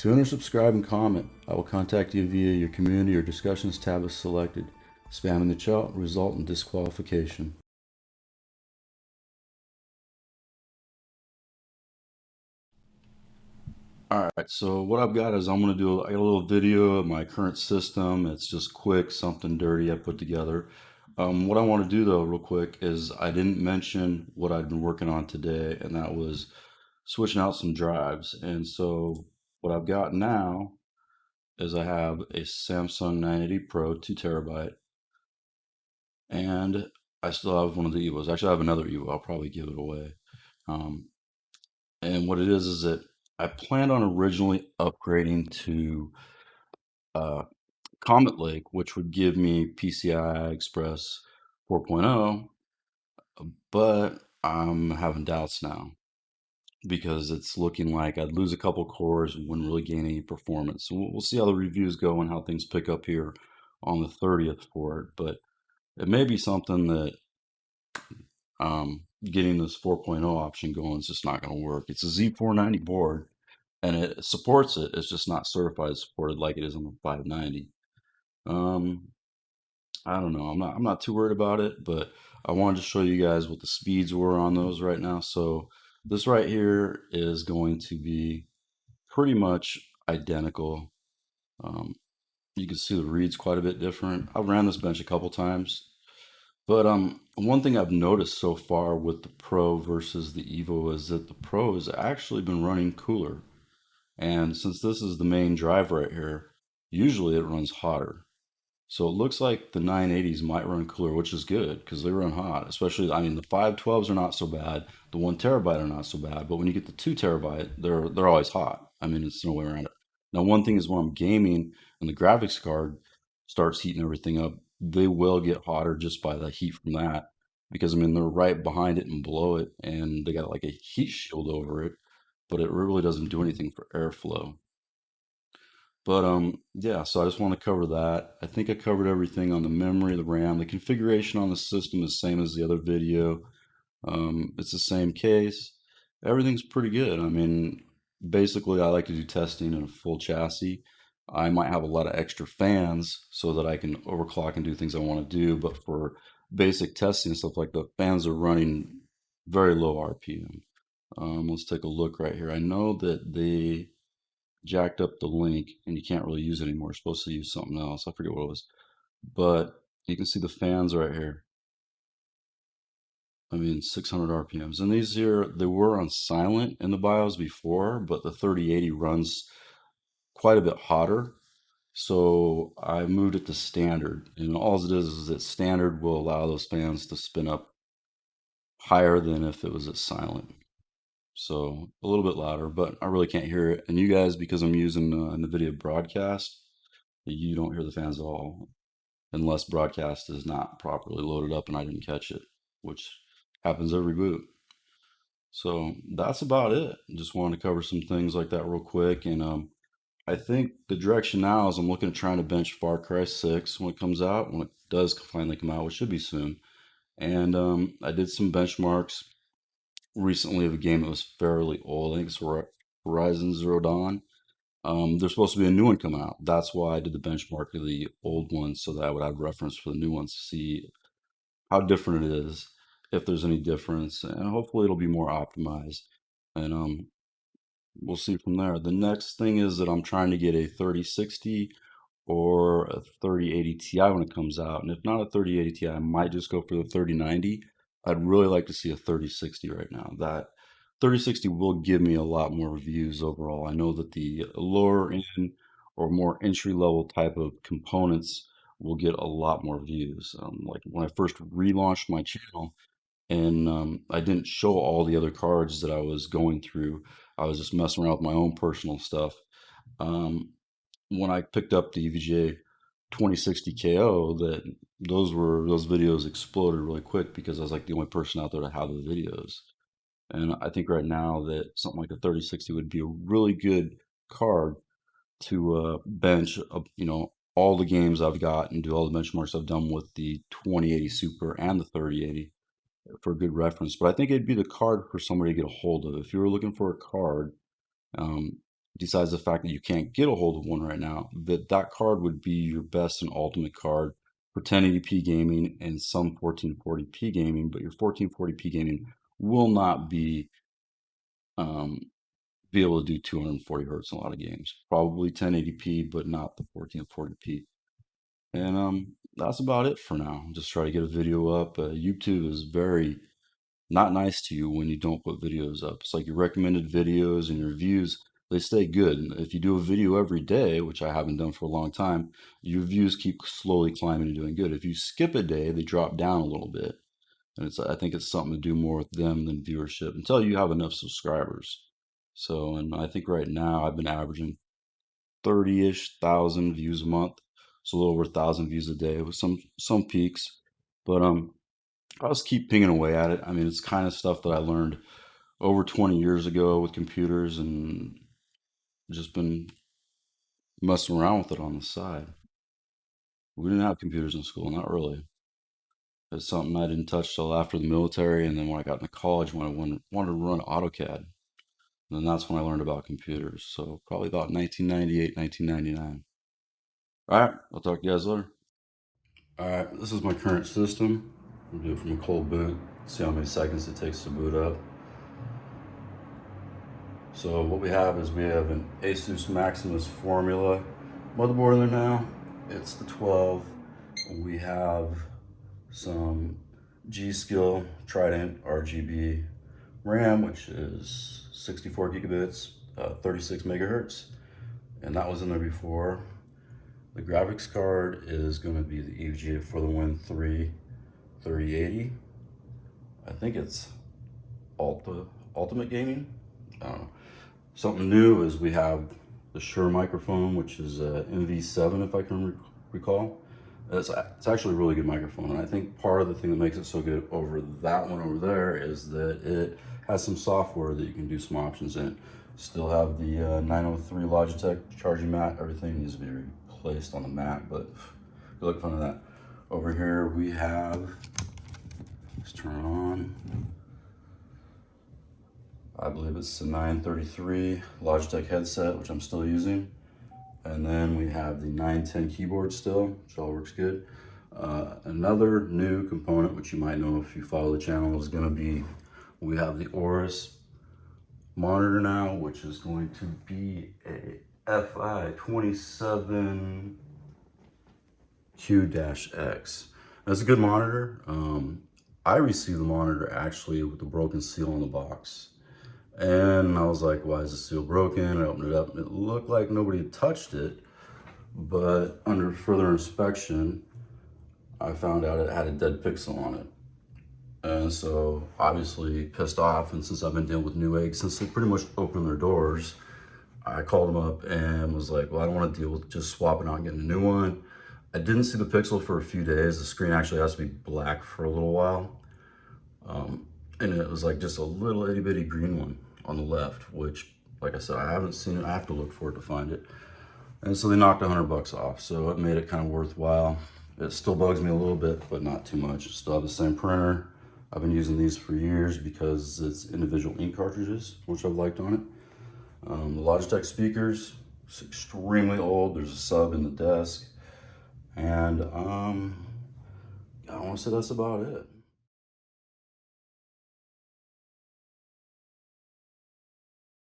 To unsubscribe and comment, I will contact you via your community or discussions tab is selected. Spamming the chat will result in disqualification. Alright, so what I've got is I'm going to do a little video of my current system. It's just quick, something dirty I put together. What I want to do though real quick is I didn't mention what I've been working on today, and that was switching out some drives. And so what I've got now is I have a Samsung 980 Pro 2TB, and I still have one of the Evos. Actually, I have another Evo. I'll probably give it away. Um, and what it is that I planned on originally upgrading to Comet Lake, which would give me PCI Express 4.0, but I'm having doubts now because it's looking like I'd lose a couple cores and wouldn't really gain any performance. So we'll see how the reviews go and how things pick up here on the 30th for it. But it may be something that getting this 4.0 option going is just not going to work. It's a Z490 board and it supports it. It's just not certified supported like it is on the 590. I don't know. I'm not too worried about it, but I wanted to show you guys what the speeds were on those right now. So this right here is going to be pretty much identical. You can see the reads quite a bit different. I've ran this bench a couple times, but one thing I've noticed so far with the Pro versus the Evo is that the Pro has actually been running cooler. And since this is the main drive right here, usually it runs hotter. So it looks like the 980s might run cooler, which is good because they run hot. Especially, I mean, the 512s are not so bad. The 1TB are not so bad. But when you get the 2TB, they're always hot. I mean, it's no way around it. Now, one thing is when I'm gaming and the graphics card starts heating everything up, they will get hotter just by the heat from that. Because I mean, they're right behind it and below it, and they got like a heat shield over it, but it really doesn't do anything for airflow. But yeah, so I just want to cover that. I think I covered everything on the memory, the RAM. The configuration on the system is the same as the other video. It's the same case. Everything's pretty good. I mean, basically, I like to do testing in a full chassis. I might have a lot of extra fans so that I can overclock and do things I want to do. But for basic testing and stuff like that, fans are running very low RPM. Let's take a look right here. I know that they jacked up the link and you can't really use it anymore. You're supposed to use something else. I forget what it was. But you can see the fans right here. I mean, 600 RPMs. And these here, they were on silent in the BIOS before, but the 3080 runs quite a bit hotter. So I moved it to standard. And all it is that standard will allow those fans to spin up higher than if it was at silent. So a little bit louder, but I really can't hear it. And you guys, because I'm using NVIDIA Broadcast, you don't hear the fans at all unless Broadcast is not properly loaded up and I didn't catch it, which happens every boot. So that's about it. Just wanted to cover some things like that real quick. And I think the direction now is I'm looking at trying to bench Far Cry 6 when it comes out, when it does finally come out, which should be soon. And I did some benchmarks recently of a game that was fairly old. I think it's Horizon Zero Dawn. There's supposed to be a new one coming out. That's why I did the benchmark of the old one so that I would have reference for the new ones to see how different it is, if there's any difference, and hopefully it'll be more optimized. And we'll see from there. The next thing is that I'm trying to get a 3060 or a 3080 Ti when it comes out. And if not a 3080 Ti, I might just go for the 3090. I'd really like to see a 3060 right now. That 3060 will give me a lot more views overall. I know that the lower end or more entry level type of components will get a lot more views. Like when I first relaunched my channel and I didn't show all the other cards that I was going through, I was just messing around with my own personal stuff. When I picked up the EVGA 2060 KO, that those videos exploded really quick because I was like the only person out there to have the videos. And I think right now that something like a 3060 would be a really good card to bench, all the games I've got and do all the benchmarks I've done with the 2080 Super and the 3080 for a good reference. But I think it'd be the card for somebody to get a hold of. If you were looking for a card, besides the fact that you can't get a hold of one right now, that card would be your best and ultimate card for 1080p gaming and some 1440p gaming, but your 1440p gaming will not um, be able to do 240 hertz in a lot of games. Probably 1080p, but not the 1440p. And that's about it for now. Just try to get a video up. YouTube is very not nice to you when you don't put videos up. It's like your recommended videos and your views, they stay good. And if you do a video every day, which I haven't done for a long time, your views keep slowly climbing and doing good. If you skip a day, they drop down a little bit. And I think it's something to do more with them than viewership until you have enough subscribers. So, and I think right now I've been averaging 30-ish thousand views a month. So a little over 1,000 views a day with some peaks. But I'll just keep pinging away at it. I mean, it's kind of stuff that I learned over 20 years ago with computers and just been messing around with it on the side. We didn't have computers in school, not really. It's something I didn't touch till after the military, and then when I got into college, when I wanted to run AutoCAD, and then that's when I learned about computers. So probably about 1998, 1999. All right, I'll talk to you guys later. All right, this is my current system. We'll do it from a cold boot, see how many seconds it takes to boot up. So what we have is we have an Asus Maximus Formula motherboard in there now. It's the 12. We have some G.Skill Trident RGB RAM, which is 64 gigabits, 36 megahertz, and that was in there before. The graphics card is going to be the EVGA for the Win 3 3080. I think it's Ultimate Gaming. I don't know. Something new is we have the Shure Microphone, which is MV7, if I can recall. It's actually a really good microphone, and I think part of the thing that makes it so good over that one over there is that it has some software that you can do some options in. Still have the 903 Logitech charging mat. Everything needs to be replaced on the Mac, but good luck finding that. Over here we have, let's turn it on. I believe it's the 933 Logitech headset, which I'm still using. And then we have the 910 keyboard still, which all works good. Another new component, which you might know if you follow the channel, is gonna be, we have the Aorus Monitor now, which is going to be a FI 27Q-X. That's a good monitor. I received the monitor actually with the broken seal on the box. And I was like, why is the seal broken? I opened it up and it looked like nobody had touched it. But under further inspection, I found out it had a dead pixel on it. And so obviously pissed off. And since I've been dealing with Newegg, since they pretty much opened their doors, I called them up and was like, well, I don't want to deal with just swapping out and getting a new one. I didn't see the pixel for a few days. The screen actually has to be black for a little while. And it was like just a little itty bitty green one on the left, which, like I said, I haven't seen it. I have to look for it to find it. And so they knocked $100 off. So it made it kind of worthwhile. It still bugs me a little bit, but not too much. Still have the same printer. I've been using these for years because it's individual ink cartridges, which I've liked on it. The Logitech speakers, it's extremely old. There's a sub in the desk. And I want to say that's about it.